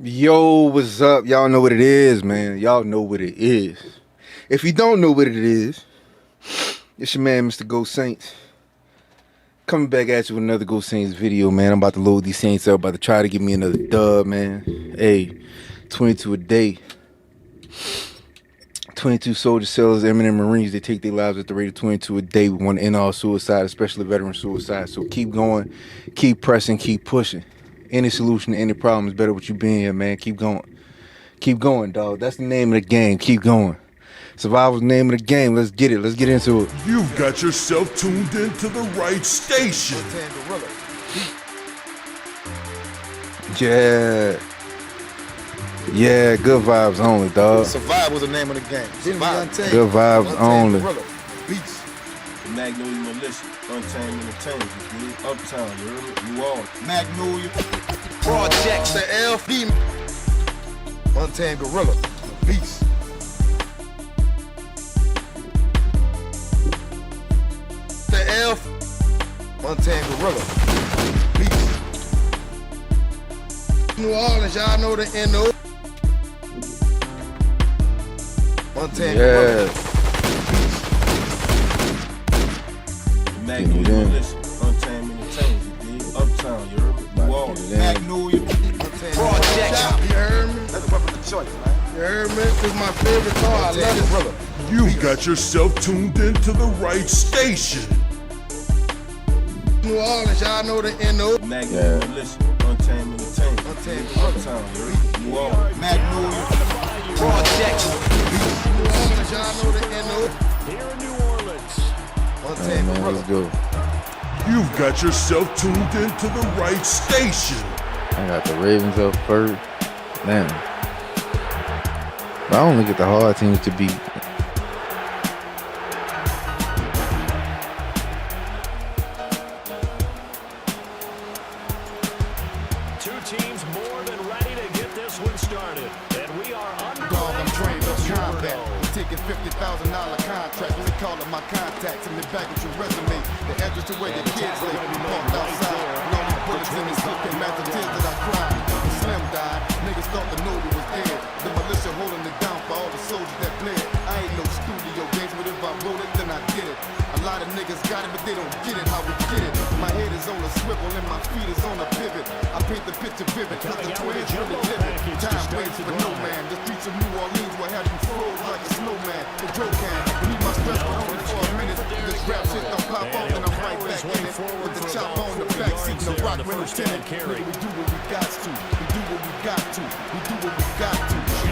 Yo, what's up? Y'all know what it is, man. Y'all know what it is. If you don't know what it is, it's your man, Mr. Go Saints. Coming back at you with another Go Saints video, man. I'm about to load these Saints up, about to try to get me another dub, man. Hey, 22 a day. 22 soldiers, sailors, airmen, and Marines, they take their lives at the rate of 22 a day. We want to end all suicide, especially veteran suicide. So keep going, keep pressing, keep pushing. Any solution to any problem is better with you being here, man. Keep going. Keep going, dog. That's the name of the game. Keep going. Survival's the name of the game. Let's get it. Let's get into it. You've got yourself tuned into the right station. Yeah. Yeah, good vibes only, dog. Survival's the name of the game. Survival. Good vibes only. Beats. Magnolia Militia, Untamed Entertainment, you dig? Uptown, you heard me? You all. Magnolia. Projects. The LP. Untamed Gorilla. Beats. The F. Untamed Gorilla. Beats. New Orleans, y'all know the NO. Untamed Gorilla. Magnolia Militia, Untamed Entertainment, you dig? Uptown, you heard me? You all. Magnolia. Projects. You heard me? That's a weapon of choice, man. You heard me? This is my favorite car. I love it. You've got yourself tuned into the right station. New Orleans, y'all know the NO. Magnolia Militia, Untamed Entertainment, Uptown, you heard me? You all. Magnolia. Projects. New Orleans, y'all know the NO. Here in New Orleans. Hey, man, let's go. You've got yourself tuned into the right station. I got the Ravens up first. Man. But I only get the hard teams to beat. Two teams more than ready to get this one started. And we are Dog, I'm trained on combat. underway. Taking $50,000 contracts. They calling my contacts in the back with your resume. The address to where the kids live. Parked outside. Lonely bullets in his book and match the tears that I cried. When Slim died, niggas thought the Navy was dead. The militia holding it down for all the soldiers that bled. I ain't no studio games, but if I wrote it, then I did it. A lot of niggas got it, but they don't get it how we get it. My head is on a swivel and my feet is on a pivot. I paint the picture vivid, cause the twins really live it. Time waits for no man. The streets of New Orleans will have you froze like a snowman. The Joe can, need my stress for only for a minute. This rap shit don't pop off and I'm right back in it. With the chop on the back seat, the rock with lieutenant. Nigga, we do what we got to. We do what we got to. We do what we got to.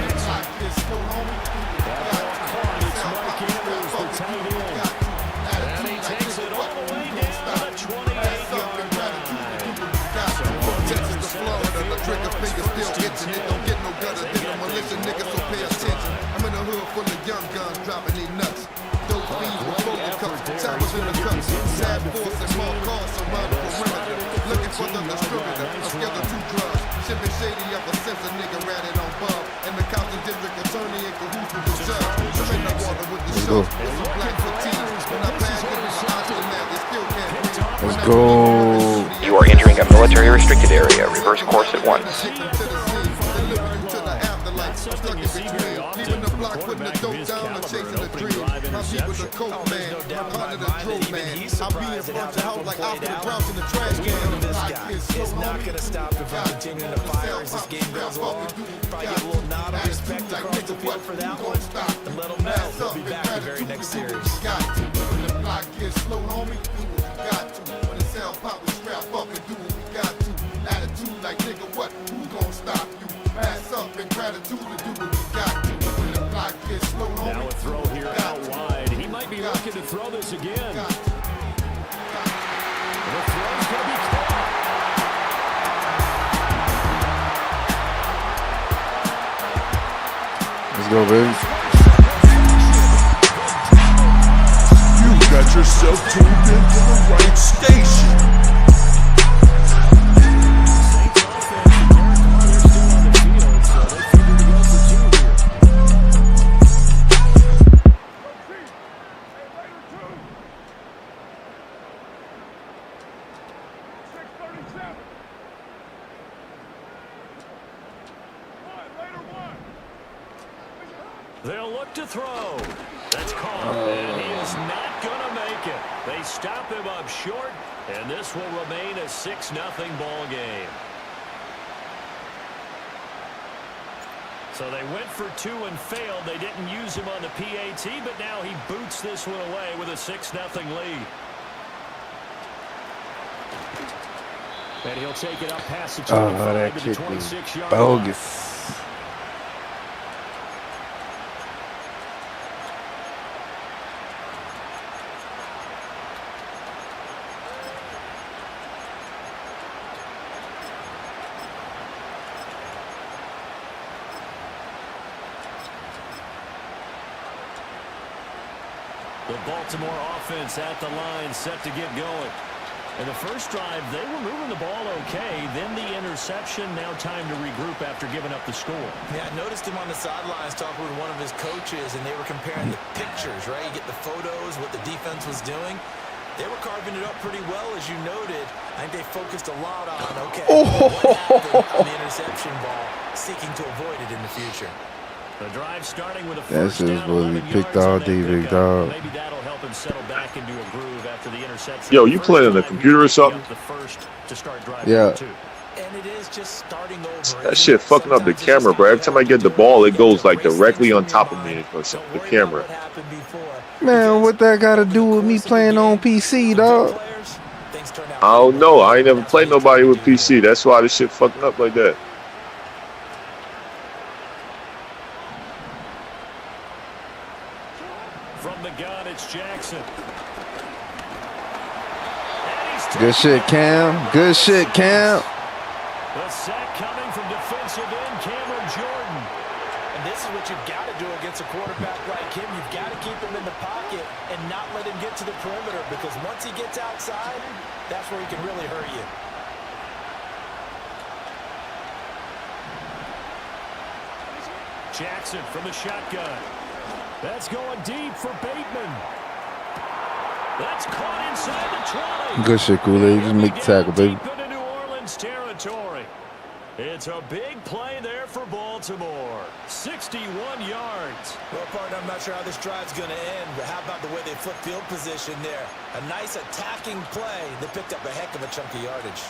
full of young guns dropping their nuts. Those fiends were folding cups, choppers in the cups. Sad force and small cars surround the perimeter. Looking for the distributor, a schedule 2 drugs. Shipping shady ever since a nigga ratted on Bub. And the Compton district attorney in cahoots with the judge. Some in the water with the show, with some black fatigues. When I pass them in my aftermath, they still can't breathe. Let's go. You are entering a military restricted area. Reverse course at once. Something you see very often from quarterbacks of his caliber, an opening drive interception. There's no doubt in my mind that even he's surprised at how that one played out. We know this guy is not going to stop him from continuing to fire as this game goes along. Probably give a little nod of respect across the field for that one. And let him know he'll be back the very next series. When the block gets slow, homie, do what we got to. When the sound pop, we strap up and do what we got to. Attitude like, nigga, what? Who's gonna stop you? Pass up in gratitude to do what we got to. When the block gets slow, homie, Now a throw here out wide. He might be looking to throw this again. The throw's going to be caught. Let's go, baby. You got yourself tuned into the right station. They'll look to throw. That's caught, and he is not going to make it. They stop him up short, and this will remain a 6-0 ball game. So they went for 2 and failed. They didn't use him on the PAT, but now he boots this one away with a 6-0 lead. And he'll take it up past the 25 to the 26-yard line. Bogus. The Baltimore offense at the line, set to get going. In the first drive, they were moving the ball okay. Then the interception. Now time to regroup after giving up the score. Yeah, I noticed him on the sidelines talking with one of his coaches, and they were comparing the pictures, right? You get the photos, what the defense was doing. They were carving it up pretty well, as you noted. I think they focused a lot on, okay, what happened on the interception ball, seeking to avoid it in the future. The drive starting with a That's first down, just supposed to be 11 picked yards all on that day, big pickup. dog. Maybe that'll help him settle back into a groove after the interception. Yo, you First playing on the time computer or picking something? up the first to start drive Yeah. 2. And it is just starting over. That shit fucking up the camera, bro. Every time I get the ball, it goes like directly on top of me or something, the camera. Man, what that got to do with me playing on PC, dog? I don't know. I ain't never played nobody with PC. That's why this shit fucking up like that. From the gun, it's Jackson. Good shit, Cam. Good shit, Cam. The sack coming from defensive end Cameron Jordan. And this is what you've got to do against a quarterback like him. You've got to keep him in the pocket and not let him get to the perimeter, because once he gets outside, that's where he can really hurt you. Jackson from the shotgun. That's going deep for Bateman. That's caught inside the 20. Good shit, Kool-Aid. Just make the tackle, baby. Deep into New Orleans territory. It's a big play there for Baltimore. 61 yards. Well, partner, I'm not sure how this drive's going to end, but how about the way they flip field position there? A nice attacking play. They picked up a heck of a chunk of yardage.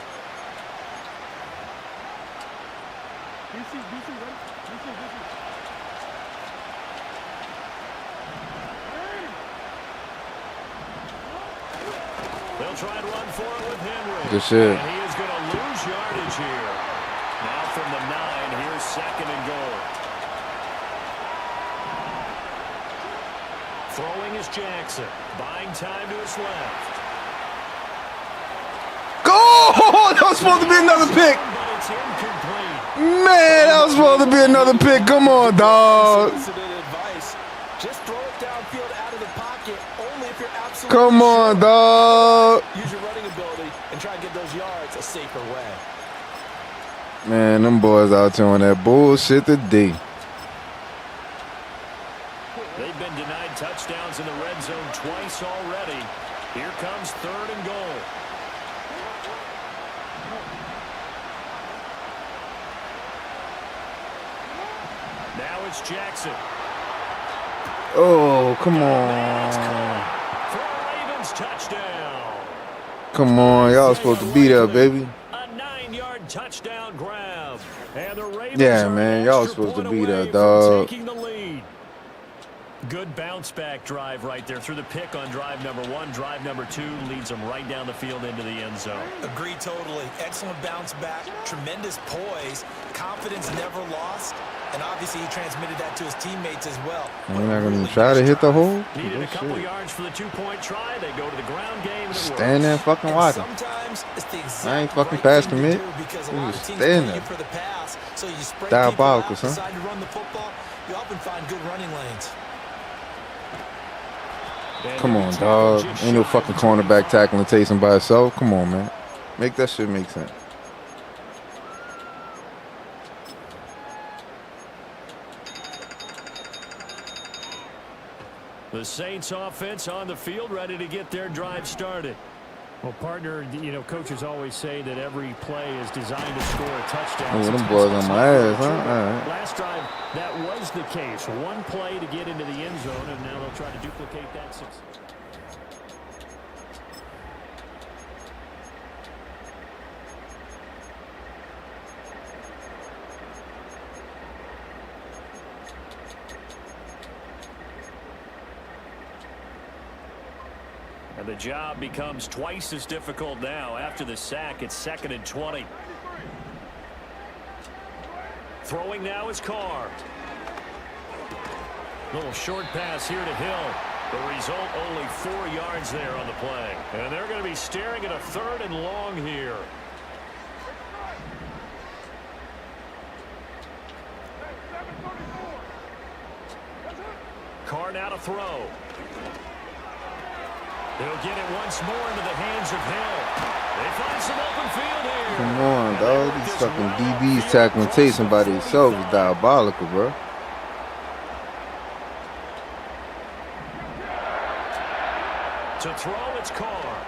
They'll try and run for it with Henry. Good shit. And he is going to lose yardage here. Now from the 9, here's 2nd and goal. Throwing is Jackson. Buying time to his left. Go! That was supposed to be another pick. But it's incomplete. Man, that was supposed to be another pick. Come on, dog. Solicited advice. Come on, dog. Use your running ability and try and get those yards a safer way. Man, them boys out here on that bullshit today. They've been denied touchdowns in the red zone twice already. Here comes 3rd and goal. Now it's Jackson. Oh, come on. For a Ravens touchdown. Come on, y'all supposed to be there, baby. A 9-yard touchdown grab. And the Ravens Yeah, man, y'all supposed to be there, dog. taking the lead. Good bounce back drive right there through the pick on drive number 1. Drive number 2 leads them right down the field into the end zone. Agreed totally. Excellent bounce back. Tremendous poise. Confidence never lost. And obviously he transmitted that to his teammates as well. We're not going to try to hit the hole? Needed a couple yards for the 2-point try. They go to the ground game. Stand there and fucking watch him. I ain't fucking pass commit. Just stand there. For the pass, so you spread Diabolical, people out, son. decide to run the football. You often find good running lanes. Come on, dog. Ain't no fucking cornerback tackling Taysom by itself. Come on, man. Make that shit make sense. The Saints offense on the field, ready to get their drive started. Well, partner, you know, coaches always say that every play is designed to score a touchdown. Oh, them boys on my ass, huh? All right. Last drive, that was the case. One play to get into the end zone, and now they'll try to duplicate that success. And the job becomes twice as difficult now. After the sack, it's 2nd and 20. Throwing now is Carr. Little short pass here to Hill. The result, only 4 yards there on the play. And they're going to be staring at a 3rd and long here. Carr now to throw. They'll get it once more into the hands of Hill. They find some open field here. Come on, dog. These fucking DBs tackling Taysom by themselves is diabolical, bro. To throw, it's Carr.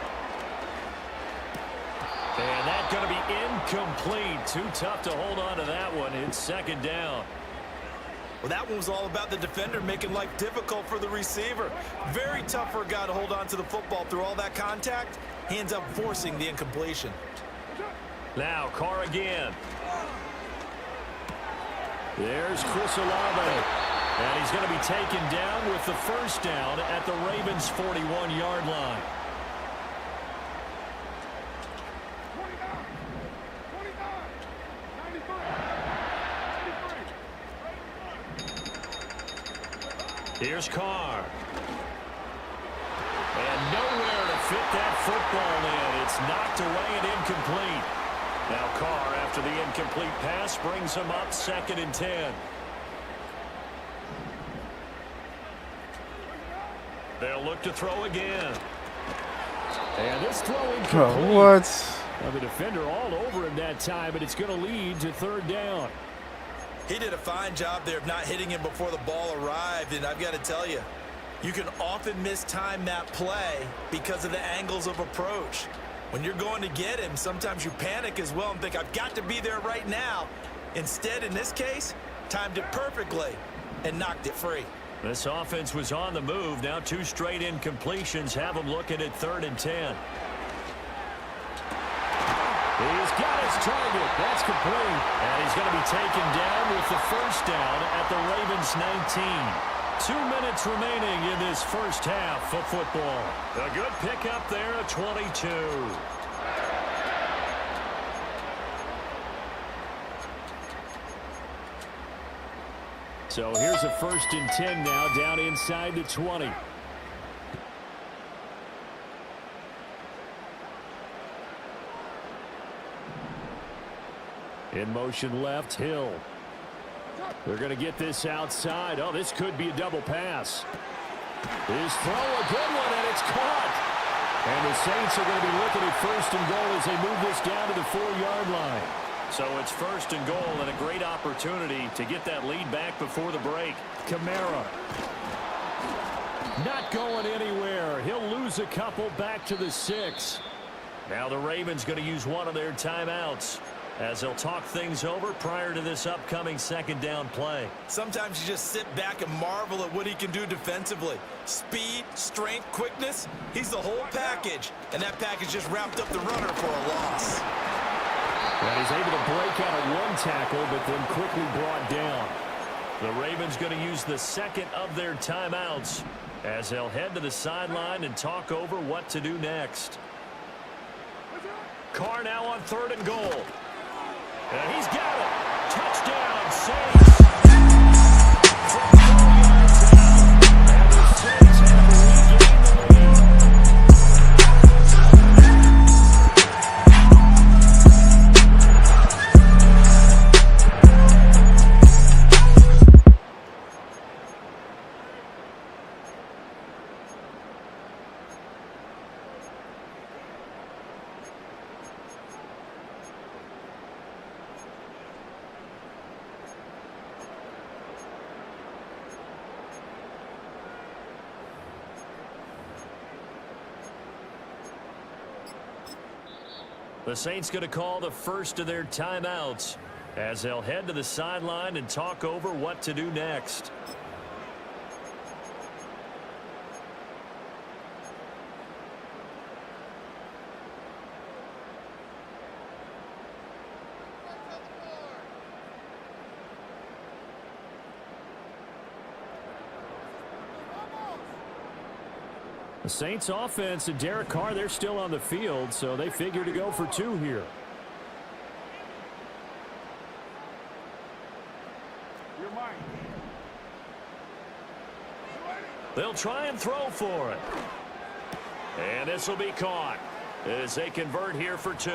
And that's going to be incomplete. Too tough to hold on to that one. It's 2nd down. Well, that one was all about the defender making life difficult for the receiver. Very tough for a guy to hold on to the football through all that contact. He ends up forcing the incompletion. Now Carr again. There's Chris Olave. And he's going to be taken down with the 1st down at the Ravens' 41-yard line. Here's Carr. And nowhere to fit that football in. It's knocked away and incomplete. Now Carr, after the incomplete pass, brings him up 2nd and 10. They'll look to throw again. And this throw incomplete. What? Now the defender all over him that time, but it's going to lead to 3rd down. He did a fine job there of not hitting him before the ball arrived, and I've got to tell you, you can often mistime that play because of the angles of approach. When you're going to get him, sometimes you panic as well and think, I've got to be there right now. Instead, in this case, timed it perfectly and knocked it free. This offense was on the move. Now 2 straight incompletions have them looking at 3rd and 10. He's got his target. That's complete. And he's going to be taken down with the 1st down at the Ravens' 19. 2 minutes remaining in this first half of football. A good pickup there at 22. So here's a 1st and 10 now down inside the 20. In motion left, Hill. They're going to get this outside. Oh, this could be a double pass. His throw, a good one, and it's caught. And the Saints are going to be looking at first and goal as they move this down to the 4-yard line. So it's first and goal and a great opportunity to get that lead back before the break. Kamara. Not going anywhere. He'll lose a couple back to the 6. Now the Ravens going to use one of their timeouts as they'll talk things over prior to this upcoming second down play. Sometimes you just sit back and marvel at what he can do defensively. Speed, strength, quickness, he's the whole package. And that package just wrapped up the runner for a loss. And he's able to break out of one tackle, but then quickly brought down. The Ravens going to use the second of their timeouts as they'll head to the sideline and talk over what to do next. Carr now on 3rd and goal. And he's got it. Touchdown, Saints. From 4 yards out. And the Saints have regained the lead. The Saints going to call the first of their timeouts as they'll head to the sideline and talk over what to do next. The Saints offense and Derek Carr, they're still on the field, so they figure to go for 2 here. They'll try and throw for it. And this will be caught as they convert here for 2.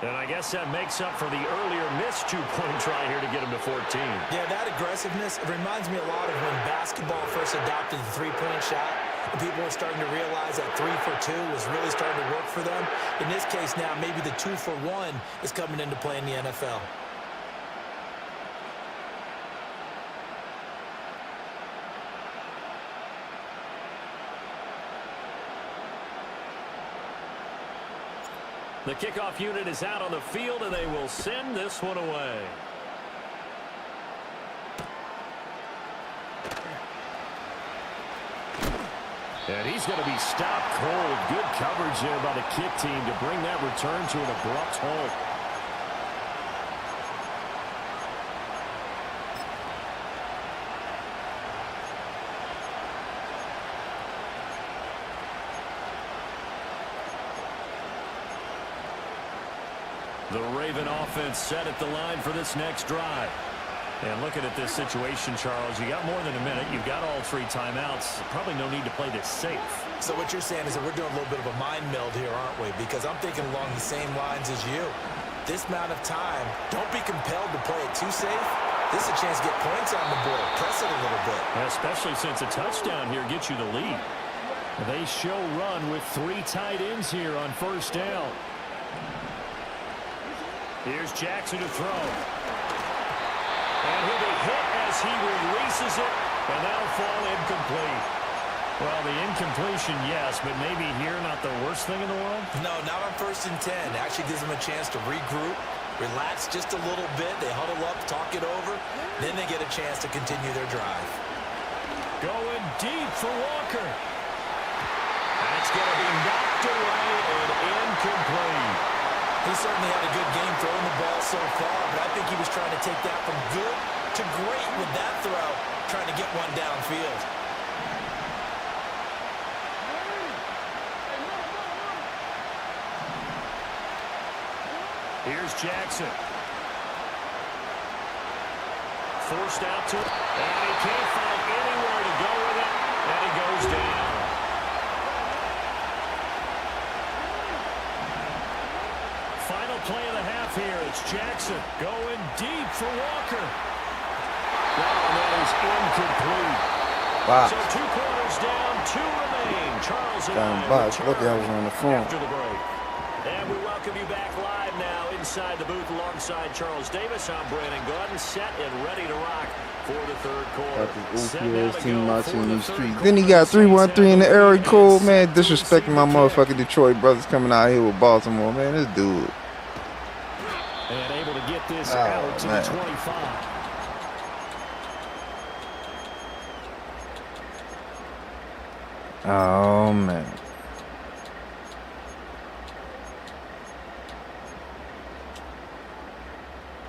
And I guess that makes up for the earlier missed 2-point try here to get them to 14. Yeah, that aggressiveness, it reminds me a lot of when basketball first adopted the 3-point shot. And people are starting to realize that 3 for 2 is really starting to work for them. In this case now, maybe the 2 for 1 is coming into play in the NFL. The kickoff unit is out on the field, and they will send this one away. And he's going to be stopped cold. Good coverage there by the kick team to bring that return to an abrupt halt. The Raven offense set at the line for this next drive. And looking at this situation, Charles, you got more than a minute. You've got all 3 timeouts. Probably no need to play this safe. So what you're saying is that we're doing a little bit of a mind meld here, aren't we? Because I'm thinking along the same lines as you. This amount of time, don't be compelled to play it too safe. This is a chance to get points on the board. Press it a little bit. Especially since a touchdown here gets you the lead. They show run with 3 tight ends here on first down. Here's Jackson to throw. And he'll be hit as he releases it, and that'll fall incomplete. Well, the incompletion, yes, but maybe here not the worst thing in the world? No, not on 1st and 10. Actually gives them a chance to regroup, relax just a little bit. They huddle up, talk it over. Then they get a chance to continue their drive. Going deep for Walker. That's going to be knocked away and incomplete. He certainly had a good game throwing the ball so far, but I think he was trying to take that from good to great with that throw, trying to get one downfield. Here's Jackson. Forced out to it, and he can't find anywhere to go with it, and he goes down. Final play of the half here. It's Jackson going deep for Walker. That is incomplete. Wow. So 2 quarters down, 2 remain. Charles and Down I box. return Look, I was on the phone. after the break. And we welcome you back live now inside the booth alongside Charles Davis. I'm Brandon Gordon, set and ready to rock for the third quarter. Got this OPS team out in these streets. Then he got 313 in the area code, man. Disrespecting my motherfucking Detroit brothers coming out here with Baltimore, man. This dude. And able to get this out to the 25. Oh, man.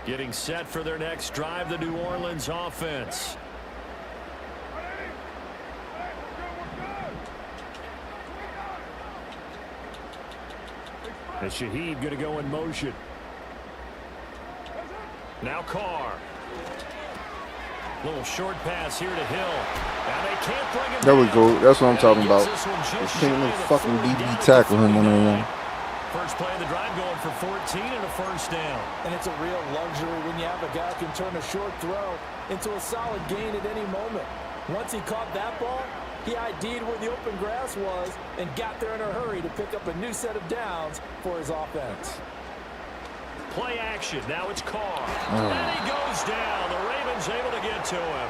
Getting set for their next drive, the New Orleans offense. And Shaheed going to go in motion. Now Carr. Little short pass here to Hill. And they can't bring him There we down. go. That's what I'm talking about. This one just Can't shy no of the fucking 40 DB down to tackle him on 39. that one. First play of the drive going for 14 and a first down. And it's a real luxury when you have a guy who can turn a short throw into a solid gain at any moment. Once he caught that ball, he ID'd where the open grass was and got there in a hurry to pick up a new set of downs for his offense. Play action. Now it's Carr. And he goes down. The Ravens able to get to him.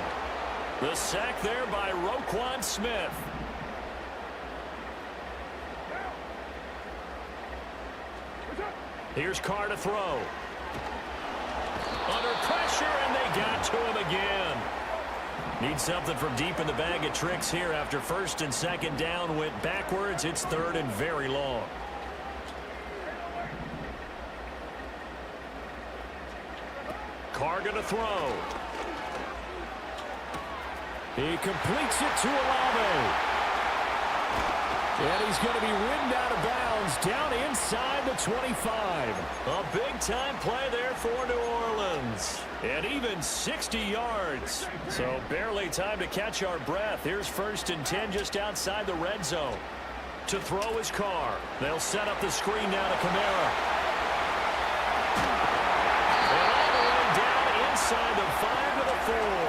The sack there by Roquan Smith. Here's Carr to throw. Under pressure, and they got to him again. Need something from deep in the bag of tricks here after first and second down went backwards. It's third and very long. Carr going to throw. He completes it to Olave. And he's going to be ridden out of bounds down inside the 25. A big-time play there for New Orleans. And even 60 yards. So barely time to catch our breath. Here's first and 10 just outside the red zone. To throw his Carr. They'll set up the screen now to Kamara. And all the way down inside the 5 to the 4.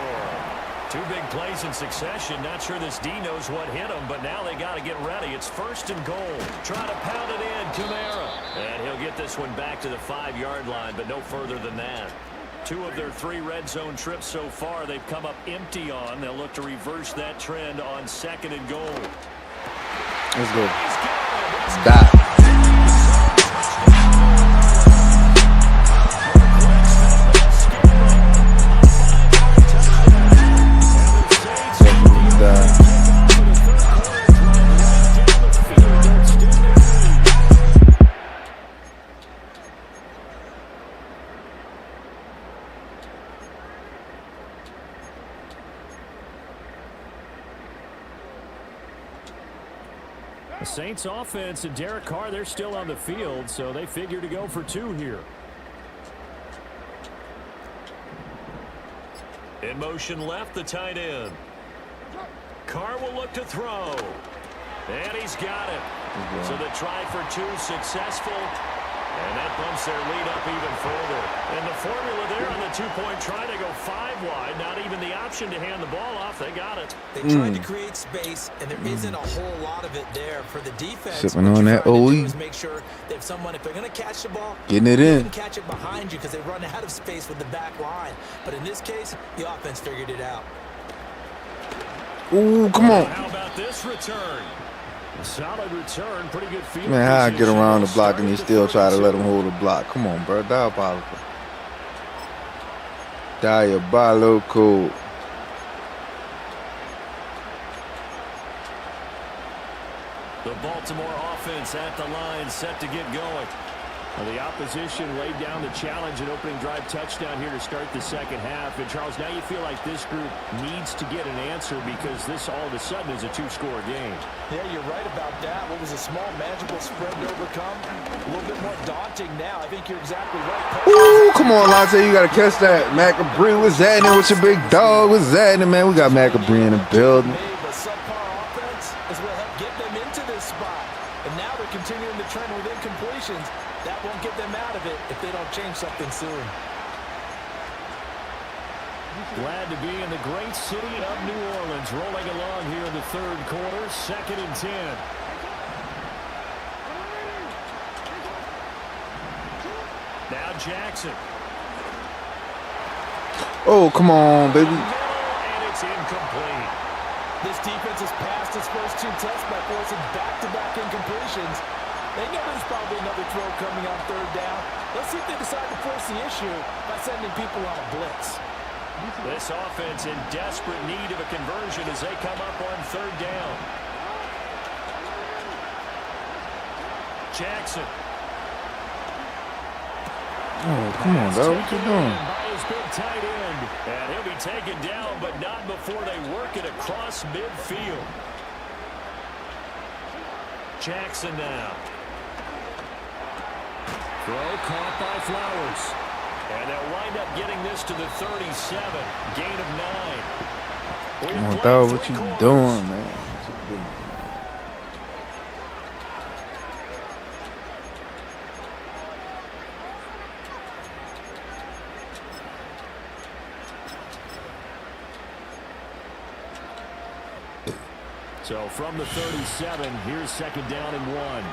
Two big plays in succession. Not sure this D knows what hit him, but now they got to get ready. It's first and goal. Try to pound it in, Kamara. And he'll get this one back to the 5-yard line, but no further than that. 2 of their 3 red zone trips so far they've come up empty on. They'll look to reverse that trend on second and goal. Let's go. Stop. The Saints offense and Derek Carr, they're still on the field, so they figure to go for 2 here. In motion left, the tight end. Carr will look to throw. And he's got it. So the try for 2 successful. And that bumps their lead up even further. And the formula there on the 2-point try to go 5 wide. Not even the option to hand the ball off. They got it. They tried to create space, and there isn't a whole lot of it there for the defense. Sipping on that OE. Make sure they have someone, if they're going to catch the ball, getting it they in. can catch it behind you because they run out of space with the back line. But in this case, the offense figured it out. Ooh, come on. How about this return? A solid return, pretty good field. Man, how I get position. around the block and you still try to let him hold the block? Come on, bro. Diabolical. Diabolical. The Baltimore offense at the line, set to get going. Well, the opposition laid down the challenge and opening drive touchdown here to start the second half. And, Charles, now you feel like this group needs to get an answer because this all of a sudden is a 2-score game. Yeah, you're right about that. What was a small, magical spread to overcome? A little bit more daunting now. I think you're exactly right. Ooh, come on, Lonte. You got to catch that. Macabre, what's happening with your big dog? What's happening, man? We got Macabre in the building. But subpar offense is what helped get them into this spot. And now they're continuing the trend with incompletions. That won't get them out of it if they don't change something soon. Glad to be in the great city of New Orleans. Rolling along here in the third quarter. 2nd and 10. Now Jackson. Oh, come on, baby. And it's incomplete. This defense has passed its first 2 tests by forcing back-to-back incompletions. They know there's probably another throw coming on 3rd down. Let's see if they decide to force the issue by sending people on a blitz. This offense in desperate need of a conversion as they come up on 3rd down. Jackson. Oh, come on, dog. What you doing? By his big tight end. And he'll be taken down, but not before they work it across midfield. Jackson now. Throw caught by Flowers. And they'll wind up getting this to the 37. Gain of 9. Come on, dog. What you doing, man? What you doing? So from the 37, here's 2nd down and 1.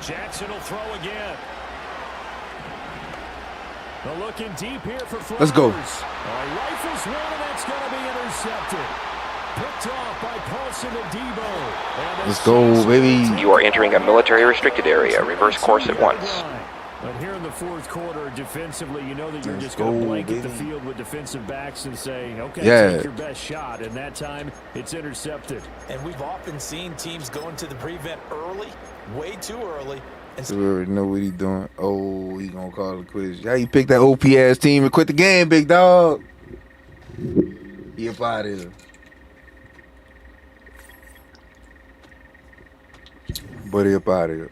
Jackson will throw again. They're looking deep here for Flowers. Let's go. Rifles one, and it's going to be intercepted. Picked off by Paulson and Debo. Let's go, baby. You are entering a military restricted area. Reverse course at once. But here in the 4th quarter, defensively, you know that you're Let's just going to go, blanket the baby. field with defensive backs and say, okay, Yeah. take your best shot. And that time, it's intercepted. And we've often seen teams go into the prevent early, way too early. And We already know what he doing. Oh, he gonna call it quits. Yeah, you picked that OP-ass team and quit the game, big dog. He up out of here. Buddy up out of here.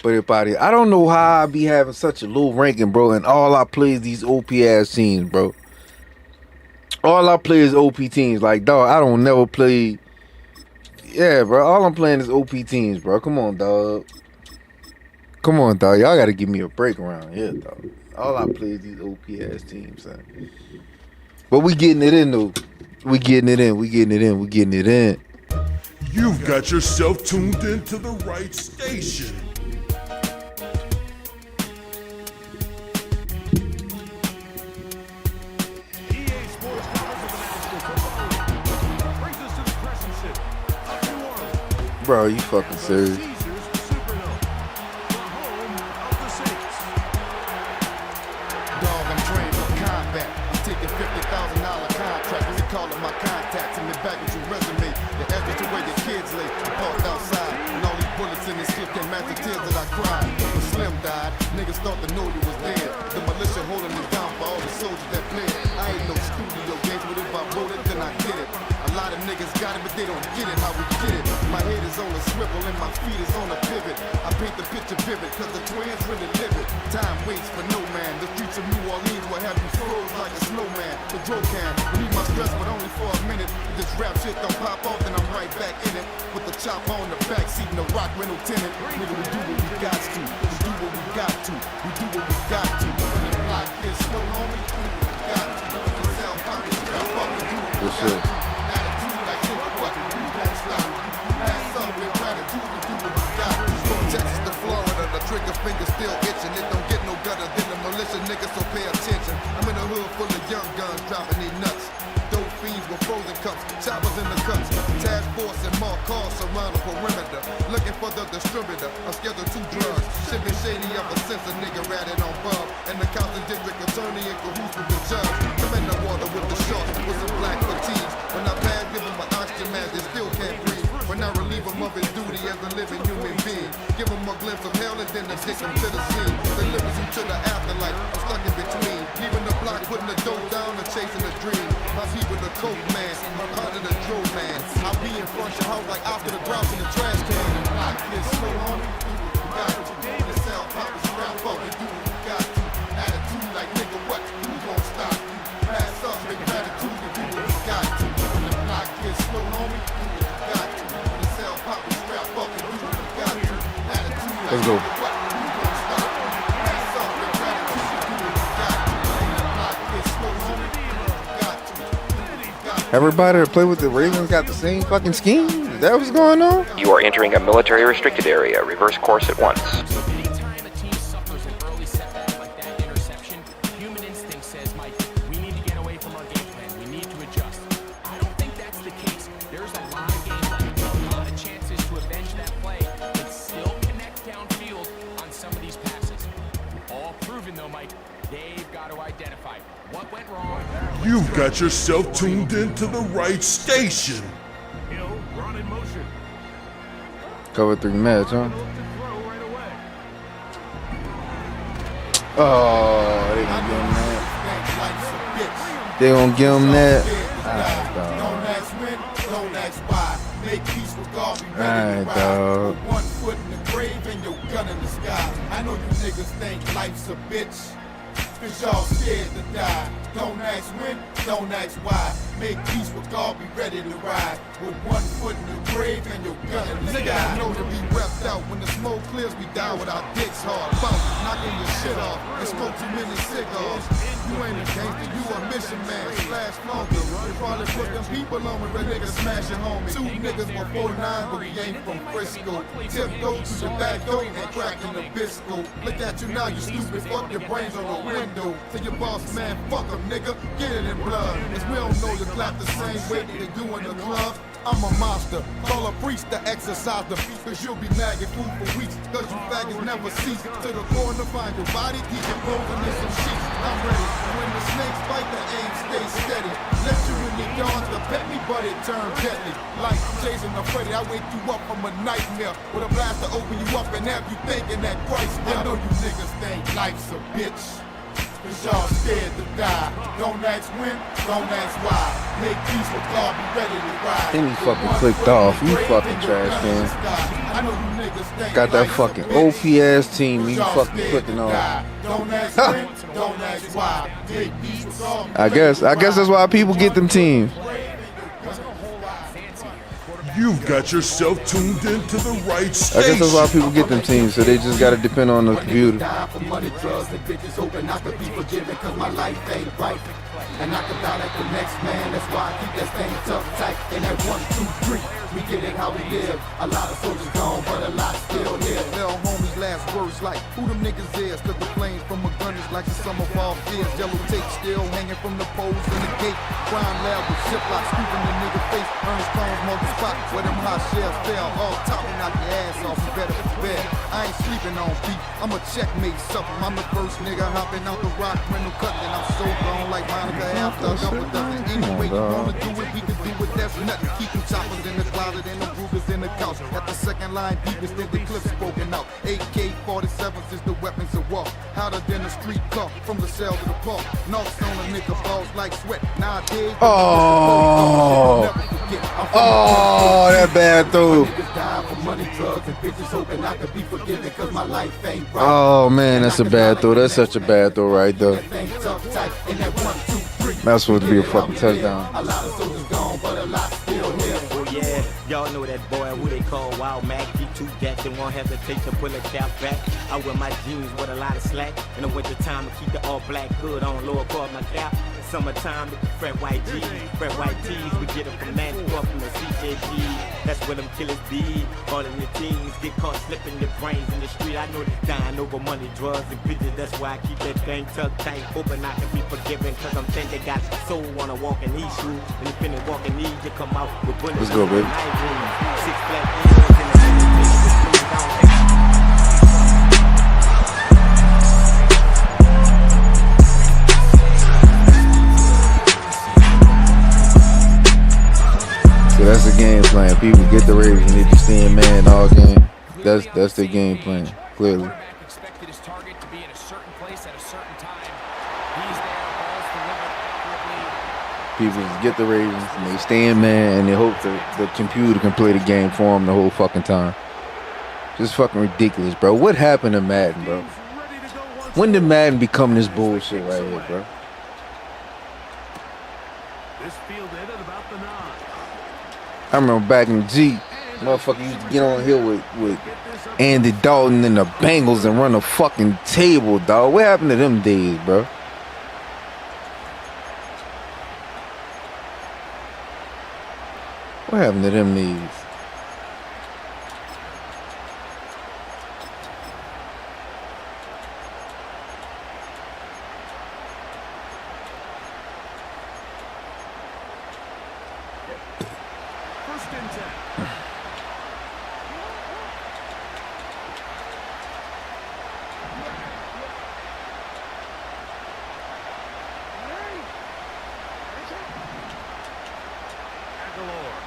Buddy up out of here. I don't know how I be having such a low ranking, bro, and all I play is these OP-ass teams, bro. All I play is OP teams. Like, dog, I don't never play... Yeah, bro. All I'm playing is OP teams, bro. Come on, dog. Come on, dog. Y'all got to give me a break around here, dog. All I play is these OP-ass teams, son. But we getting it in, though. We getting it in. We getting it in. We getting it in. You've got yourself tuned into the right station. Bro, you fucking serious? Dog, I'm trained for combat. I'm taking $50,000 contract. We call it my contacts. In the back with your resume. The address to where your kids lay. Parked outside. And all these bullets in this shit can't match the tears that I cried. When Slim died, niggas thought to know you was dead. The militia holding it down for all the soldiers that bled. I ain't no studio games, but if I wrote it, then I did it. A lot of niggas got it, but they don't get it how we get it. My head is on a swivel and my feet is on a pivot. I paint the picture vivid, cause the twins really live it. Time waits for no man. The streets of New Orleans will have you froze like a snowman. The dro can relieve my stress, but only for a minute. If this rap shit don't pop off, then I'm right back in it. With the chopper on the back seat and the rock rental tenant. Nigga, we do what we got to. We do what we got to. We do what we got to. When the block is slow, homie, we do what we got to. When the cell pop is real, fuck, we do what we Yes, got sir. to. Attitude like shit, what we do, don't stop. Pass up with gratitude, we do what we got to. From Texas to Florida, the trigger finger still itching. It don't get no gutter than the militia niggas, so pay attention. I'm in a hood full of young guns dropping these nuts. Dope fiends with frozen cups, choppers in the cups. Task force and more cars surround the perimeter. Looking for the distributor of Schedule 2 drugs. Shipping shady ever since a nigga ratted on Bub. And the Compton District Attorney in cahoots with the judge. I'm in the water with the sharks with some black fatigues. When I pass, give him an oxygen mask, they still can't breathe. When I relieve him of his duty as a living human being. Give him a glimpse of hell and then I take him to the scene. Delivers you to the afterlife, I'm stuck in between. Leaving the block, putting the dope down and chasing a dream. My people the coke man, I'm part of the dro man. I'll be in front of your house like after the grouse in the trash can. The block is slow, homie, do what we got to. The cell pop is rap, but we do what we got to. Attitude like nigga, what, who gon' stop you? Pass up, big gratitude, we do what we got to. The block is slow, homie, do what we got to. The cell pop is rap, go. Everybody that play with the Ravens got the same fucking scheme? Is that what's going on? You are entering a military restricted area. Reverse course at once. Anytime a team suffers an early setback like that interception, human instinct says, Mike, we need to get away from our game plan. We need to adjust. I don't think that's the case. There's a lot of game plan, a lot of chances to avenge that play, but still connect downfield on some of these passes. All proven, though, Mike. They've got to identify what went wrong. You've got yourself tuned into the right station. Hill, run in motion. Cover 3 match, huh? Oh, they gonna give him that. They gonna give him that. Alright, dog. One foot in the grave and your gun in the sky. I know you niggas think life's a bitch, cause y'all scared to die. Don't ask when, don't ask why. Make peace with God, be ready to ride. With one foot in the grave and your gun in the sky. I know to be wept out. When the smoke clears, we die with our dicks hard. Bounce, knocking your shit off, and smoke too many cigars. You ain't a gangster, you a mission man. Slash flunky. They probably put them people on me, but niggas smashing homies. 2 niggas were 49, but we ain't from Frisco. Tip go through the back door and cracking the bisco. Look at you now, you stupid. Fuck your brains on the window. Tell your boss, man, fuck him, nigga. Get it in blood. Cause we don't know you clap the same way that they do in the club. I'm a monster. Call a priest to exercise the beast. Cause you'll be nagging food for weeks. Cause you faggots never cease. To the corner, find your body, keep it rolling in some sheets. I'm ready. When the snakes bite, the aim stay steady. Let you in the yards to pet me, but it turned deadly. Like Jason the Freddy, I wake you up from a nightmare. With a blast to open you up and have you thinking that Christ. I know you niggas think life's a bitch, cause y'all scared to die. Don't ask when, don't ask why. Make peace with God, be ready to ride. Then he fucking clicked off. You fucking trash can. I know you niggas think Got that life's a fucking bitch, OP ass team. You y'all fucking scared clicking to off. die. Don't ask when, don't ask why. Make peace with God, be I guess that's why people get them teams. You've got yourself tuned into the right I guess station. that's why people get them teams, so they just gotta depend on the computer. For money, drugs, and bitches hoping I could be forgiven cause my life ain't right. And I could die like the next man, that's why I keep that thing tough tight. And that 1, 2, 3, we get it how we live. A lot of soldiers gone, but a lot still here. Little homies last words like, who them niggas is? Cause the flames from a gun is like the sum of all fears. Yellow tape still hanging from the poles in the gate. Crime lab with ziplock, scooping the nigga face. Ernest Combs, multi spot, where them hot shells fell. All top and knock your ass off, you better prepare. I ain't sleeping on beat, I'm a checkmate something. I'm the first nigga hopping out the rock, rental cutting. I'm so gone like Monica after a couple dozen. Anyway, you wanna do it, we can do it, that's nothing. Keep them choppers in the closet and the Rugers in the couch. At the second line deepest, then the clips broken out. AK-47s is the weapons of war. Hotter than a street car, from the cell to the park. Knocks on a nigga balls like sweat. Nowadays, Oh, that bad throw. Oh man, that's a bad throw. That's such a bad throw right there. That's supposed to be a fucking touchdown. Oh yeah, y'all know that boy who they call Wild Mac. He 2 gats and won't hesitate to pull a cap back. I wear my jeans with a lot of slack. In the winter time, I keep the all black hood on, lower part my cap. Summertime, it's the fret white G's, fret white tees. We get them from Mantua, from the CJG. That's where them killers be. All in the teens get caught slipping their brains in the street. I know they dying over money, drugs, and bitches. That's why I keep that thing tucked tight, hoping I can be forgiven. Cause I'm think they got soul wanna walk in these shoes. And if any walk in these, you come out with bullets. Let's go, baby. 6 black ears in the So that's the game plan. People get the Ravens and they just stay in man all game. That's their game plan, clearly. Expected his target to be in a certain place at a certain time. He's there, balls delivered accurately. People just get the Ravens and they stay in man and they hope that the computer can play the game for them the whole fucking time. Just fucking ridiculous, bro. What happened to Madden, bro? When did Madden become this bullshit right here, bro? This field ended about the 9. I remember back in G, Motherfucker used to get on here with Andy Dalton and the Bengals and run a fucking table, dog. What happened to them days, bro? What happened to them days?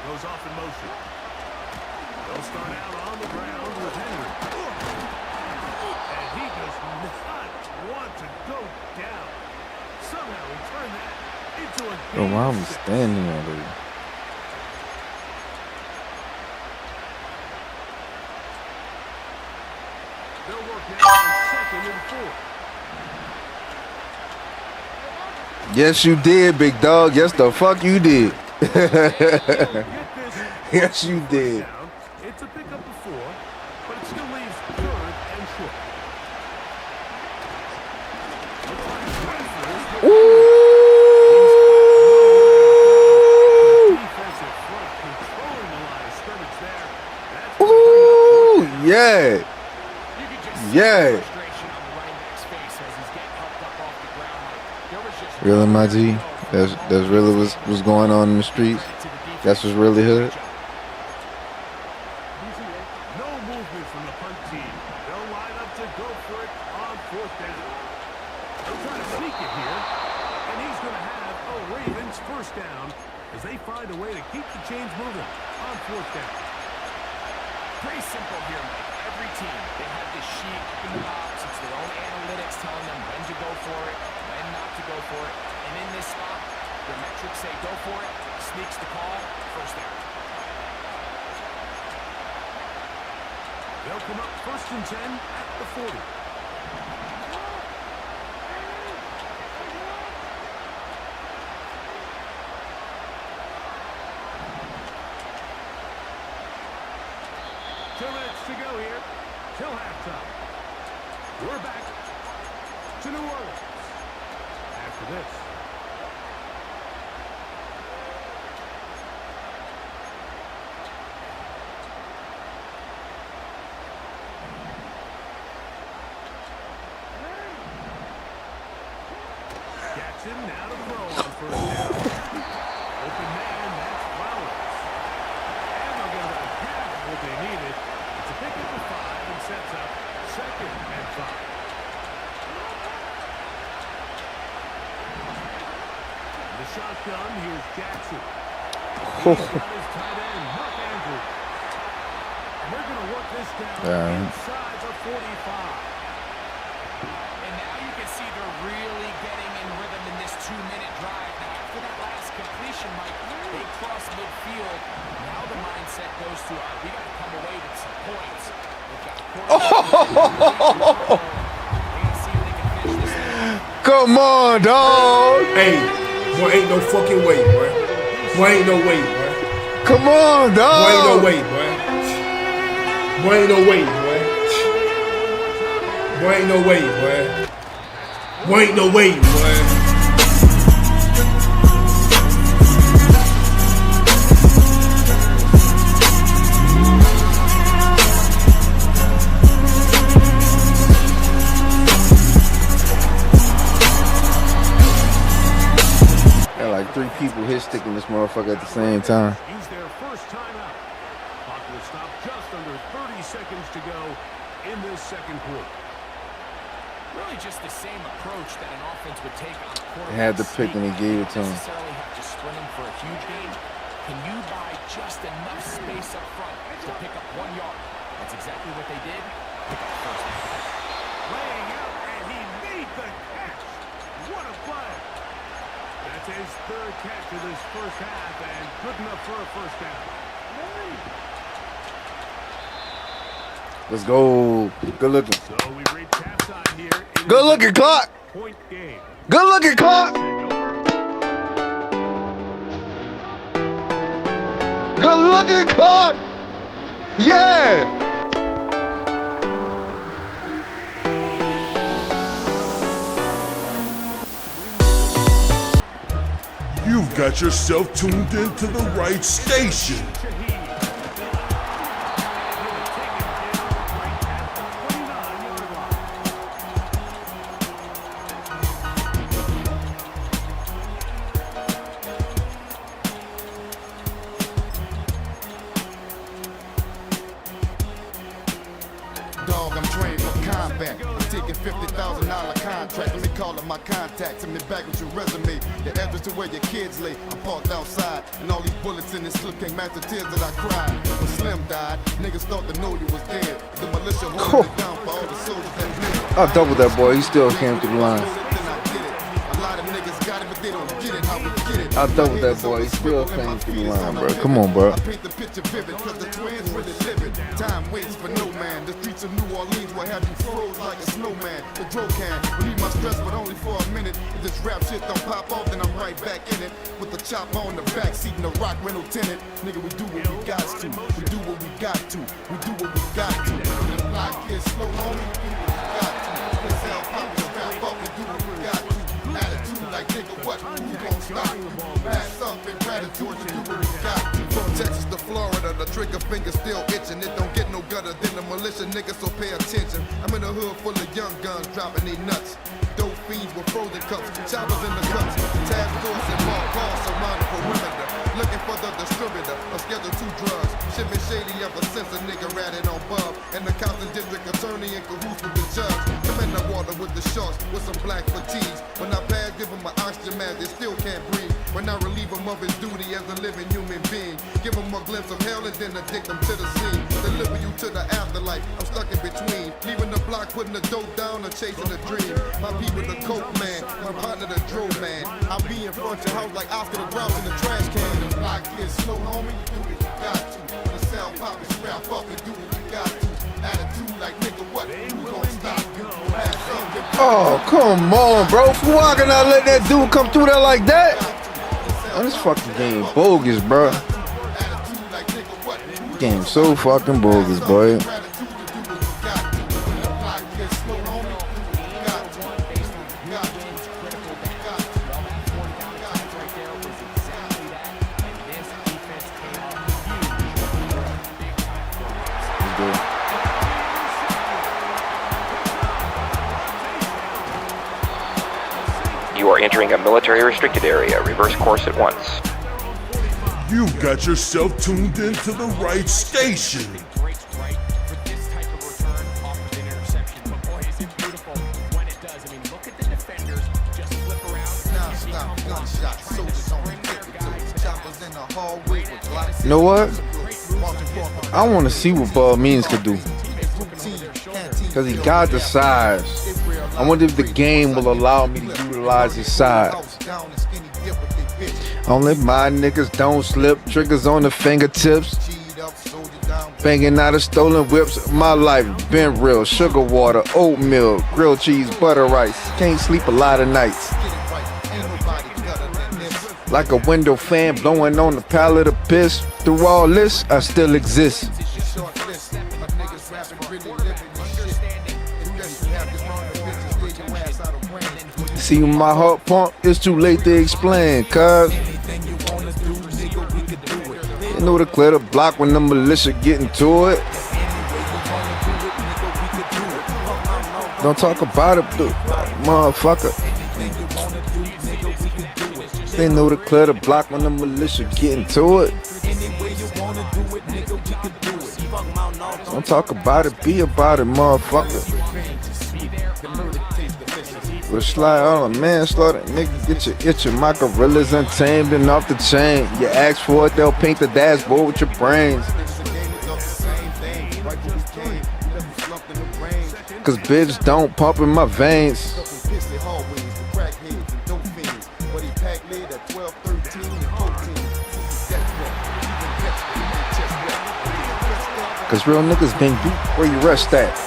Goes off in motion. They'll start out on the ground with Henry. And he does not want to go down. Somehow he turned that into a Bro, why am I standing there, dude? They'll work now on 2nd and 4. Yes, you did, big dog. Yes, the fuck you did. Yes, you did. It's a pickup of 4, but it still leaves 3rd and short. Ooh, yeah. Yeah. Really, my G? That's really what's going on in the streets? That's what's really hood? No movement from the punt team. They'll line up to go for it on 4th down. They'll try to sneak it here. And he's going to have a Ravens first down as they find a way to keep the chains moving on 4th down. Pretty simple here, Mike. Every team, they have this sheet in the box. It's their own analytics telling them when to go for it, when not to go for it. And in this spot, the metrics say go for it, sneaks the call, first down. They'll come up 1st and 10 at the 40. To go here till halftime. We're back to New Orleans after this. Jackson now to throw on 1st down. Open man, that's Flowers. And they're going to have what they needed. Pick up the 5 and sets up 2nd and 5. The shotgun, here's Jackson. He's got his tight end, Mark Andrews. And they're going to work this down inside the 45. And now you can see they're really getting in rhythm in this 2-minute drive. Now, after that last completion, Mike, they cross midfield. Now the mindset goes to, we got to come away with some points. Come on, dog. Hey, boy, ain't no fucking way, boy. Boy, ain't no way, boy. Come on, dog. Boy, ain't no way, boy. Boy, ain't no way, boy. Boy, ain't no way, boy. Boy, ain't no way, boy. Like 3 people hit sticking this motherfucker at the same time. Use their first timeout. Clock will stop just under 30 seconds to go in this 2nd quarter. Really just the same approach that an offense would take on a quarterback. They had the pick and he gave it to him. Necessarily have to sprint him for a huge gain. Can you buy just enough space up front to pick up 1 yard? That's exactly what they did. Pick up the first down. Laying out, and he made the catch. What a play. That's his 3rd catch of this first half, and good enough for a first down. Let's go. Good looking. So we reach halftime here. Good looking, clock. Point game. Good looking, clock. Good looking, clock. Yeah! You've got yourself tuned into the right station. Dog, I'm trained for combat. I'm taking $50,000 contract. Let me call up my contacts. Send me back with your resume. The address to where your kids lay. I'm parked outside, and all these bullets in this slip can't match the tears that I cried. When Slim died, niggas thought to know you was dead. The militia holding it down for all the soldiers that bled. I doubled that boy. He still came through the line. I doubled that boy. He still came through the line, bro. Come on, bro. I paint the picture vivid, cause the twins really living. Time waits for no man. The streets of New Orleans will have you froze like a snowman. The dro can relieve my stress, but only for a minute. If this rap shit don't pop off, then I'm right back in it. With the chopper on the back seat and the rock rental tenant. Nigga, we do what we got to. We do what we got to. We do what we got to. The block is slow, homie. We do what we got to. Let's help pop the strap up and do what we got to. Attitude like nigga, what? Who gon' stop? Pass up and gratitude to do what we got to. From Texas to Florida, the trigger finger still itching. It don't get no gutter than the militia niggas, so pay attention. I'm in a hood full of young guns dropping they nuts. Dope fiends with frozen cups, choppers in the cups. Task force and more cars surround the perimeter. Looking for the distributor of Schedule 2 drugs. Shit been shady ever since a nigga ratted on Bub. And the Compton District Attorney in cahoots with the judge. I'm in the water with the sharks with some black fatigues. When I pass, give him an oxygen mask, they still can't breathe. When I relieve him of his duty as a living human being. Give him a glimpse of hell and then addict him to the scene. Deliver you to the afterlife, I'm stuck in between. Leaving the block, putting the dope down, or chasing a dream. My people the coke man, my partner the dro man. I'll be in front of your house like Oscar the Grouch in the trash can. The block is slow, homie, do what you got to. The sound pop and scrap up and do what we got to. Attitude like nigga, what? Who gon' stop? Oh, come on, bro. Why can I let that dude come through there like that? Oh, this fucking game bogus, bro. Game so fucking bogus, boy. You are entering a military restricted area. Reverse course at once. You've got yourself tuned into the right station. You know what? I want to see what Bud Means could do. Because he got the size. I wonder if the game will allow me to utilize his size. Only my niggas don't slip. Triggers on the fingertips. Banging out of stolen whips. My life been real. Sugar water, oatmeal, grilled cheese, butter rice. Can't sleep a lot of nights. Like a window fan blowing on the pallet of piss. Through all this, I still exist. See my heart pump, it's too late to explain, cuz you know to clear the block when the militia get into it. Don't talk about it, dude, motherfucker. They know to clear the block when the militia get into it. Don't talk about it, be about it, motherfucker. With a slide on a manslaughter, nigga, get your my gorillas untamed and off the chain. You ask for it, they'll paint the dashboard with your brains. Cause bitch don't pump in my veins. Cause real niggas been beat where you rest at.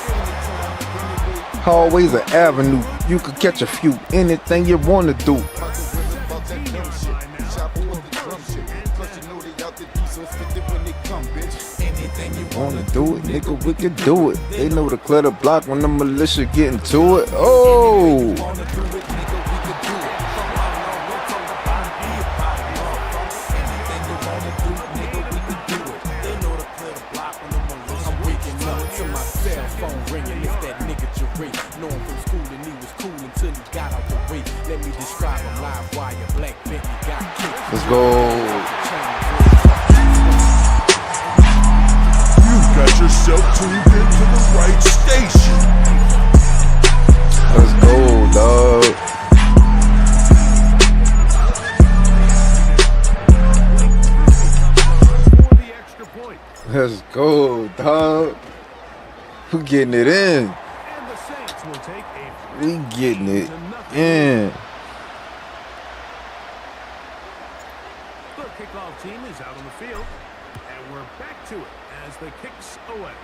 Hallways an avenue, you could catch a few, anything you wanna do. Wanna do it, nigga, we can do it. They know to clear the block when the militia getting to it. Oh! Let's go. You got yourself tuned into the right station. Let's go, dog. Let's go, dog. We getting it in. We getting it in. The kickoff team is out on the field, and we're back to it as the kicks away.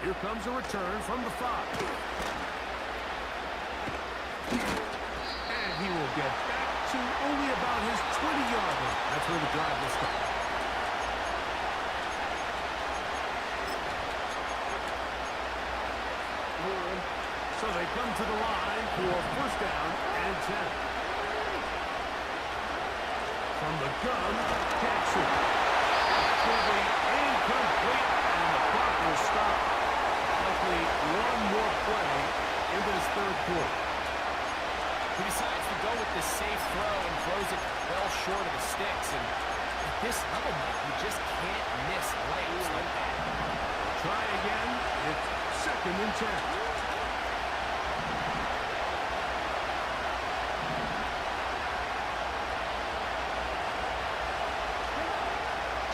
Here comes a return from the 5. And he will get back to only about his 20-yard line. That's where the drive will start. So they come to the line for first down and 10. From the gun, Jackson. Proving incomplete, and the clock will stop. Likely one more play in this third quarter. He decides to go with the safe throw and throws it well short of the sticks. And at this level, Mike, you just can't miss layups like that. Try again. It's 2nd and 10.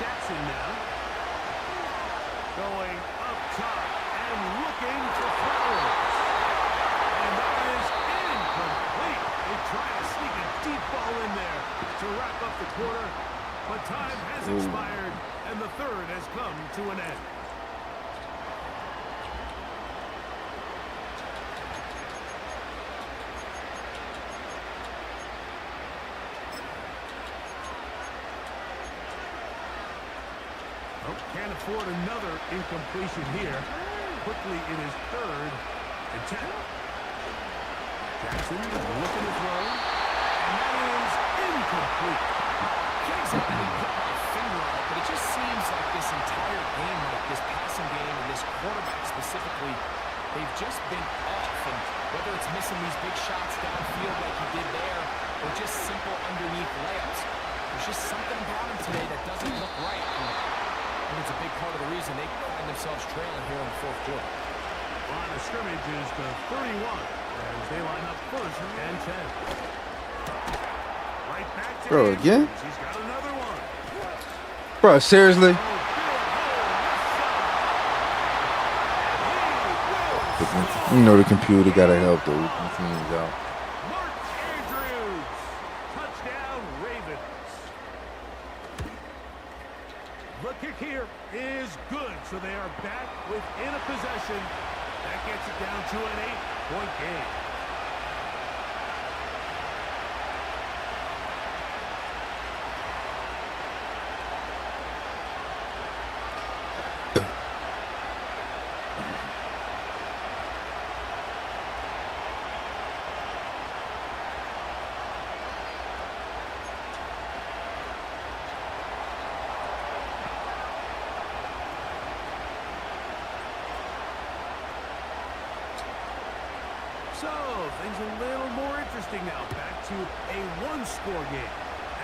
Jackson now. Going up top and looking for flowers. And that is incomplete. They try to sneak a deep ball in there to wrap up the quarter. But time has expired, and the third has come to an end. Can't afford another incompletion here. Quickly, it is 3rd and 10. Jackson looking to throw, and that is incomplete. Can't exactly put my finger on it, but it just seems like this entire game, like this passing game and this quarterback specifically, they've just been off. And whether it's missing these big shots downfield like he did there, or just simple underneath layups, there's just something about him today that doesn't look right. And it's a big part of the reason they find themselves trailing here in the 4th quarter. Line of scrimmage is the 31 as they line up 1st and 10. Right back to Bro, again? He's got another one. Bro, seriously? You know the computer gotta help the teams out. Mark Andrews. Touchdown, Ravens. The kick here is good, so they are back within a possession. That gets it down to an 8-point game. So, things a little more interesting now. Back to a one-score game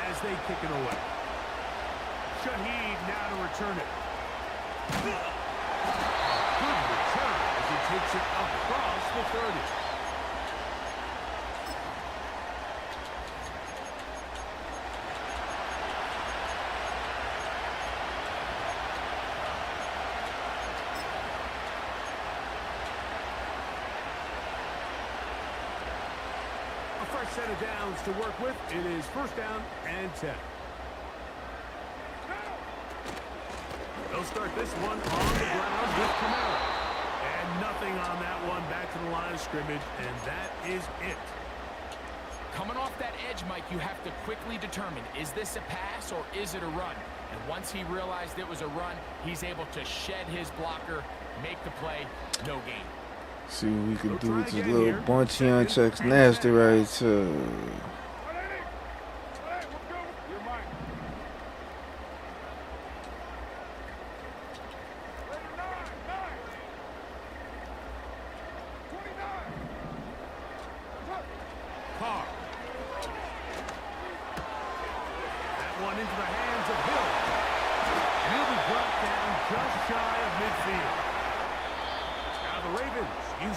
as they kick it away. Shaheed now to return it. Good return as he takes it across the 30. Set of downs to work with. It is 1st down and 10. They'll start this one on the ground with Kamara. And nothing on that one. Back to the line of scrimmage, and that is it. Coming off that edge, Mike, you have to quickly determine, is this a pass or is it a run? And once he realized it was a run, he's able to shed his blocker, make the play, no gain. See what we can do with this little bunchy on checks. Nasty right to.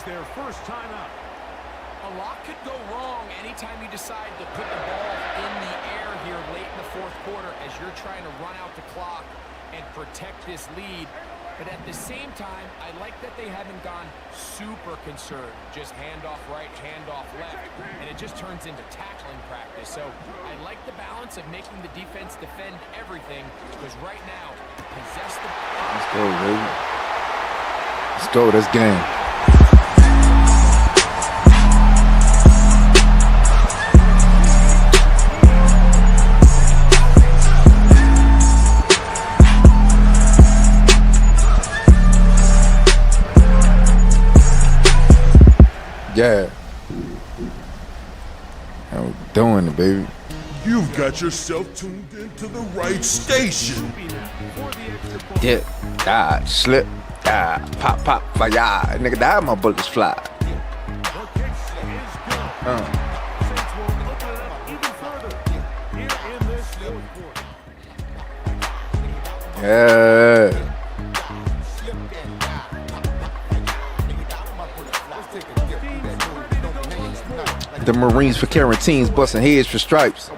Their first timeout. A lot could go wrong anytime you decide to put the ball in the air here late in the fourth quarter as you're trying to run out the clock and protect this lead. But at the same time, I like that they haven't gone super conserved. Just handoff right, handoff left, and it just turns into tackling practice. So I like the balance of making the defense defend everything because right now, possess the ball. Let's go, baby. Let's go. This game. Yeah. How we doing it, baby? You've got yourself tuned into the right station. Dip, die, slip, die, pop, fire. Nigga, die, my bullets fly. Yeah. The Marines for quarantines, busting heads for stripes.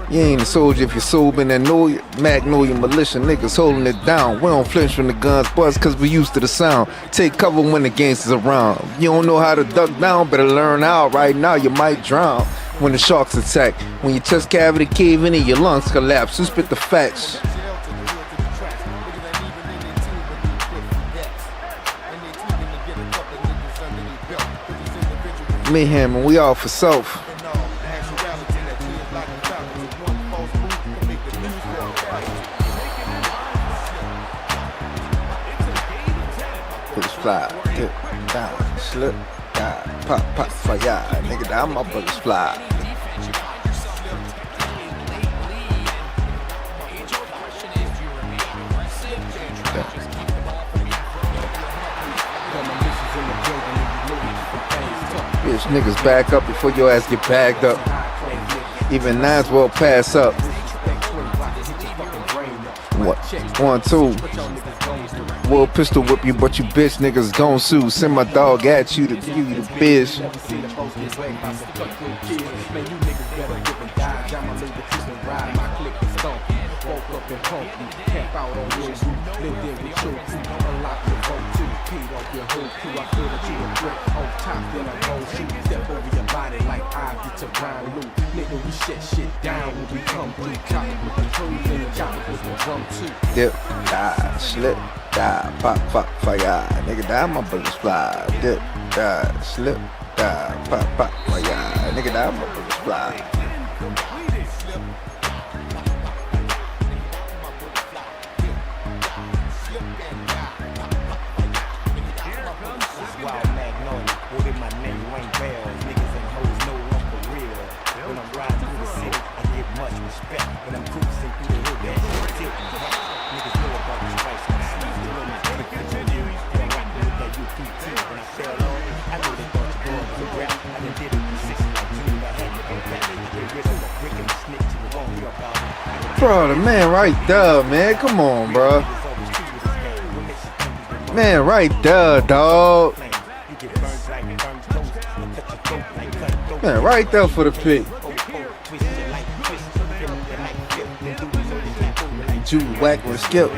You ain't a soldier if you're sober and know you. Magnolia militia niggas holding it down. We don't flinch when the guns buzz cause we used to the sound. Take cover when the gangsters around. You don't know how to duck down, better learn how. Right now you might drown when the sharks attack. When your chest cavity cave in and your lungs collapse. Who spit the facts? Mayhem and we all for self. Bullets fly, dip, down, slip, die, pop, fire. Nigga, down my bullets fly. Bitch, niggas back up before your ass get bagged up. Even nines will pass up. What? 1, 2. Will pistol whip you, but you bitch niggas gon' sue. Send my dog at you to give you the bitch. Dip, die, slip, die, pop, fire. Nigga, die, my bullets fly. Dip, die, slip, die, pop, fire. Nigga, die, my bullets fly. Bro, the man right there, man. Come on, bro. Man right there, dog. Man right there for the pick. Jude whack with a skip.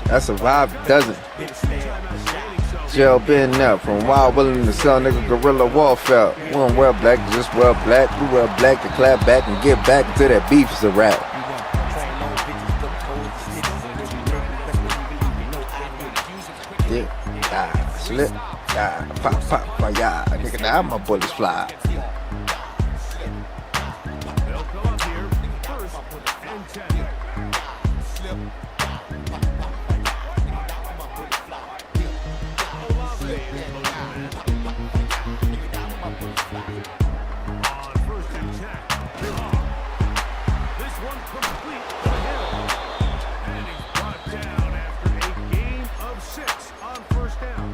That's a vibe, doesn't. Jail been up from wild willing to sell nigga guerrilla warfare. We don't wear black, just wear black. We wear black to clap back and get back until that beef is a wrap. Yeah, die, slip, die, pop, fire. Nigga, now my bullets fly. On first and 10. This one complete to Hill. And he's brought down after a gain of 6 on first down.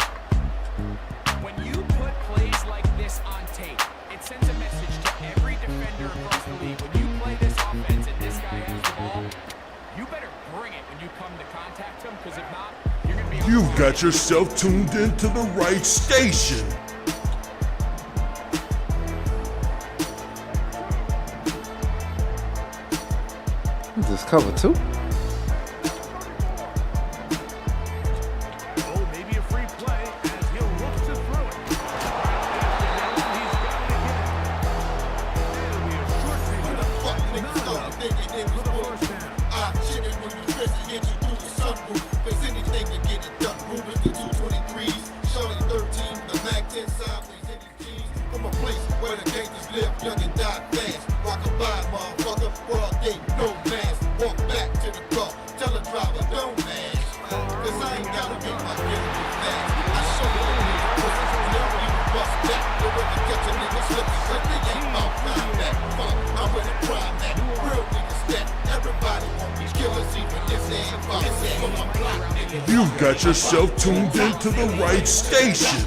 When you put plays like this on tape, it sends a message to every defender across the league. When you play this offense and this guy has the ball, you better bring it when you come to contact him, because if not, you're going to be... You've got yourself tuned into the right station. This cover 2. Oh, maybe a free play as he'll look to throw it. He's got it again. It'll be a short field. Fuck niggas thought they was born. Chicken when you dress and get you through the sunroof. There's anything to get it done. Moving the 223s, Shorty 13, the Mac 10 sideways in his jeans. From a place where the gangsters live, young and die fast. Rock a by, motherfucker, broad gate, no mask. Walk back to the car, tell the driver, don't mash. Cause I ain't gotta make my killer be fast. I show you the niggas pussy, and they'll even bust back. They're ready to catch a nigga slipping, cause they ain't about combat. Fuck, I'm with a crime that real niggas that everybody want me killers, even if they ain't about that. For my block, nigga. You've got yourself tuned into the right station.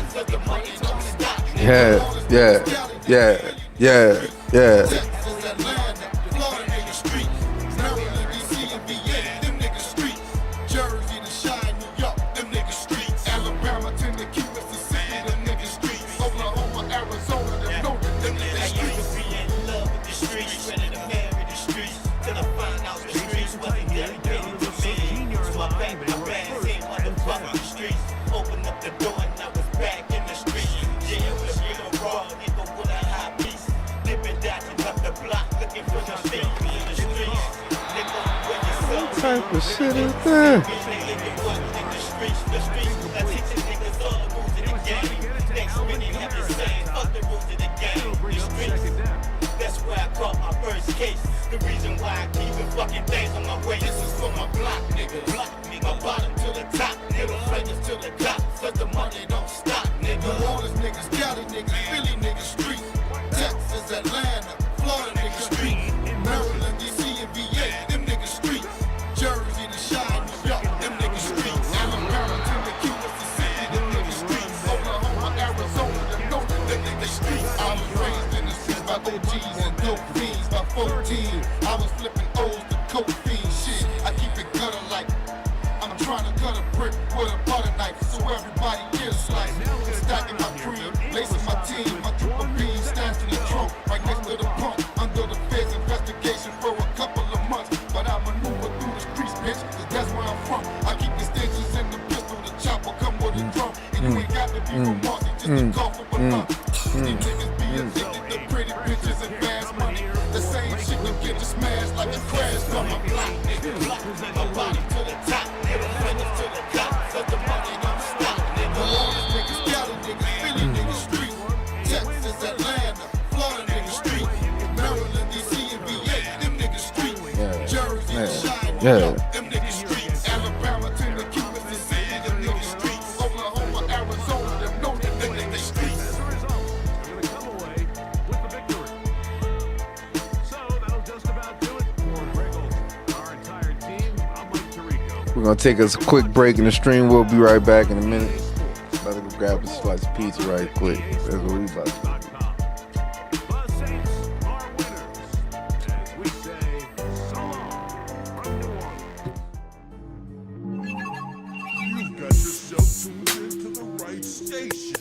Yeah, yeah, yeah, yeah, yeah. Texas, Atlanta, Florida nigga street, Maryland, DC, and VA, them nigga street, Jersey to Shine, New York, them nigga streets, Alabama, Tennessee, Mississippi, them nigga streets, Oklahoma, Arizona, them nigga streets. I used to be in love with the streets, ready to marry the streets, till I find out the streets wasn't dedicated to me. So I packed my bags, ain't motherfucking the streets, opened up the door and I was back in the street. Yeah, it was real raw, nigga with a high piece, dipping, dashing up the block, looking for the baby in the streets. Nigga, where you so What type of shit is that? That's where I caught my first case. The reason why I keep it fucking things on my way. This is for my block nigga, my bottom to the top, nigga, fingers to the clock, cause the money don't stop, nigga. New Orleans niggas, Cali niggas, Philly niggas street, Texas, Atlanta, Florida niggas street, Maryland, DC, and VA, them niggas street, Jersey to Shine, New York, them niggas streets, Alabama, Tennessee, Mississippi, them niggas streets, Oklahoma, Arizona, them niggas streets. I was raised in the streets by OGs and dope fiends. By 14, I was flipping O's to coke fiend shit. I keep it gutter like I'm trying to cut a brick with a butter knife, so everybody gets life. Stacking my cream, lacing my team, my triple beans stashed in the trunk, right next to the pump. Under the feds investigation for a couple of months, but I maneuver through the streets, bitch, cause that's where I'm from. I keep the stitches in the pistol, the chopper come with a drum, and you ain't got to be from Marcy just to call for a lump. These niggas be addicted to pretty bitches and fast money. The same shit that get you smashed like a crash on my block, nigga. My body to the top, nigga. Fingers to the clock, cause the money don't stop, nigga. All these niggas, Cali niggas, Philly niggas street, Texas, Atlanta, Florida niggas street, Maryland, DC, and VA, them niggas street, Jersey, Shine, New York, them niggas street, Alabama, Tennessee, Mississippi, them niggas street, Oklahoma, Arizona, them niggas street. As a result, they're going to come away with the victory. So that'll just about do it for Pringles. Our entire team, I'm Mike Tirico. We're gonna take us a quick break in the stream. We'll be right back in a minute. About to go grab a slice of pizza right quick. That's what we about to do. The Saints are winners. As we say, so long from New Orleans. You've got yourself tuned into the right station.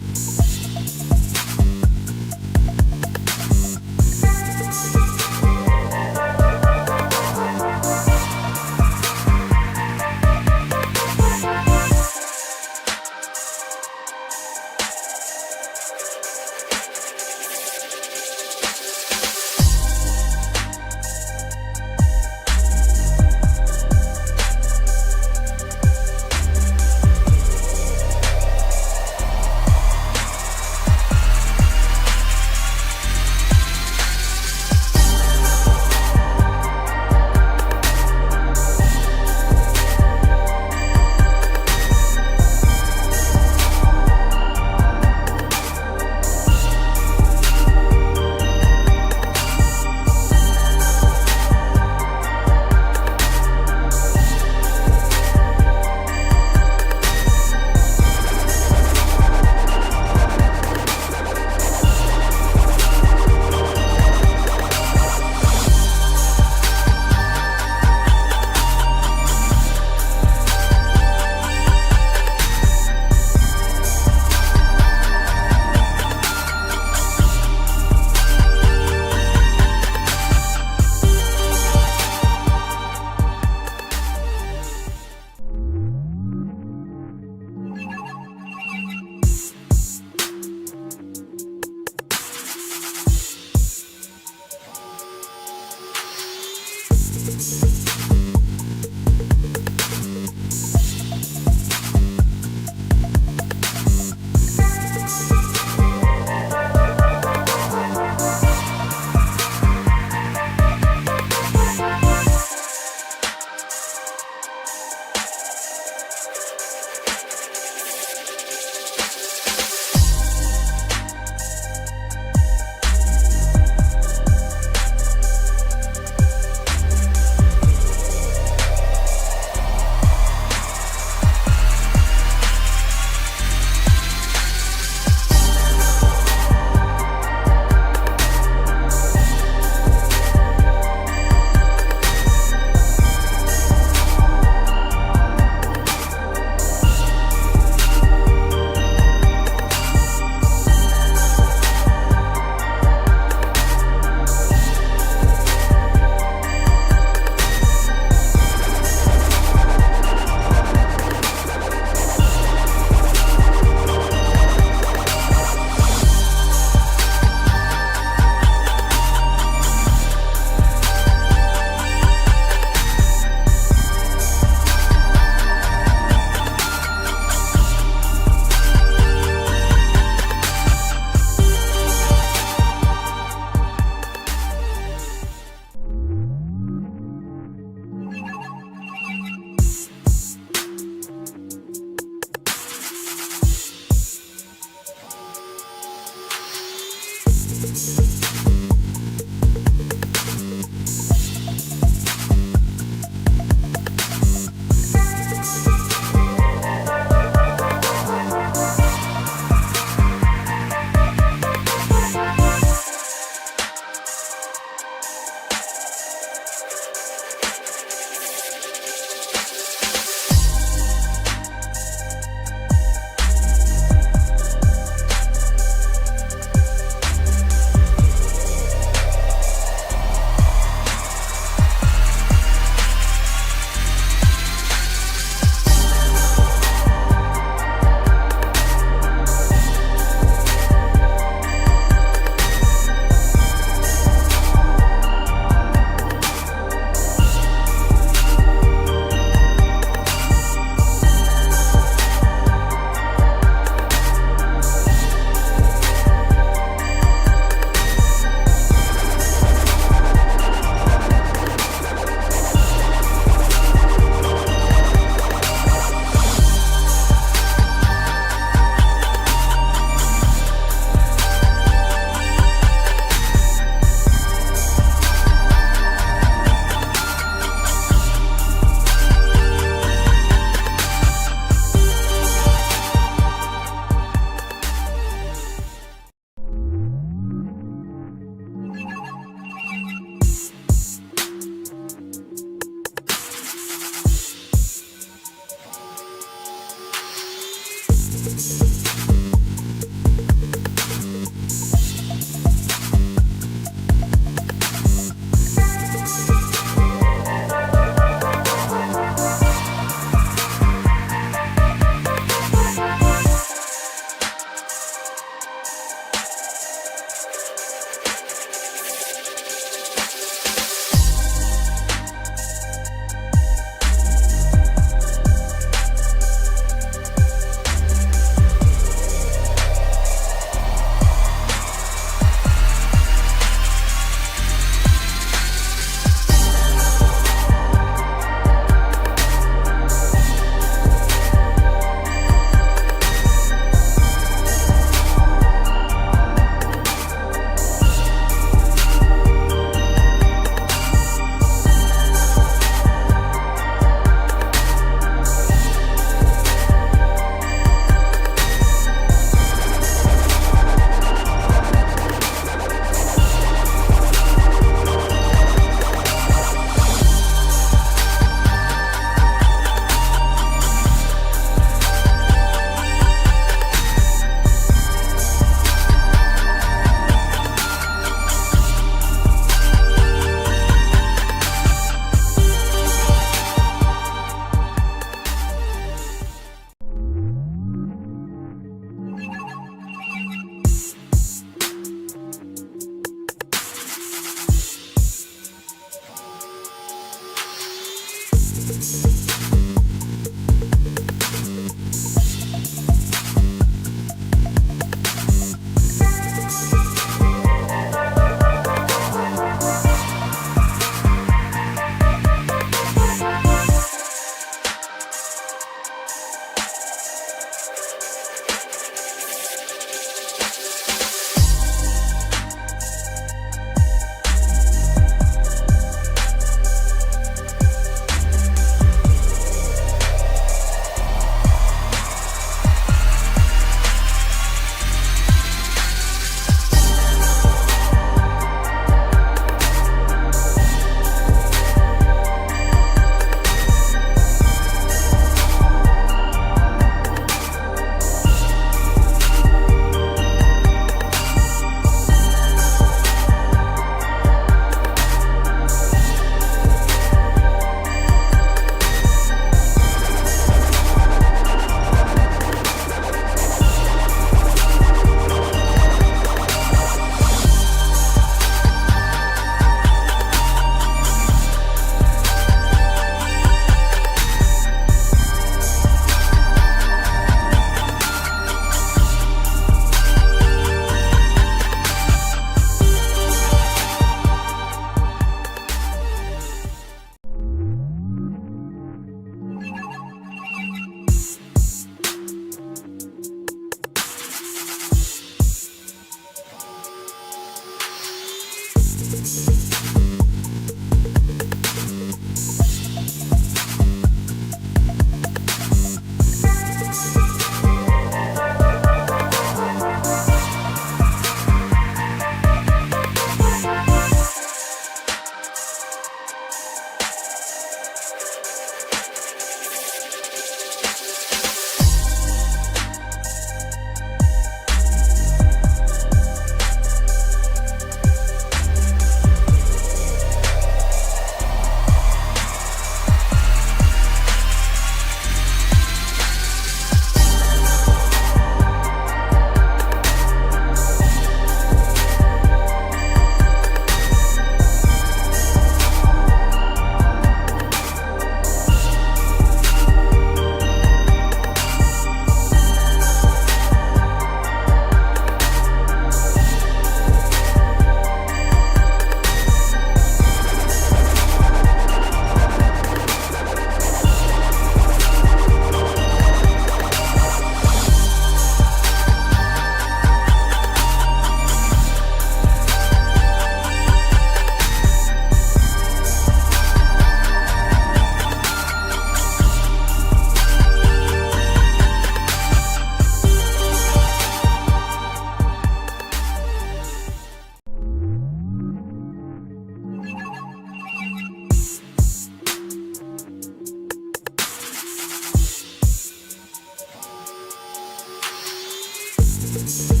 Thank you.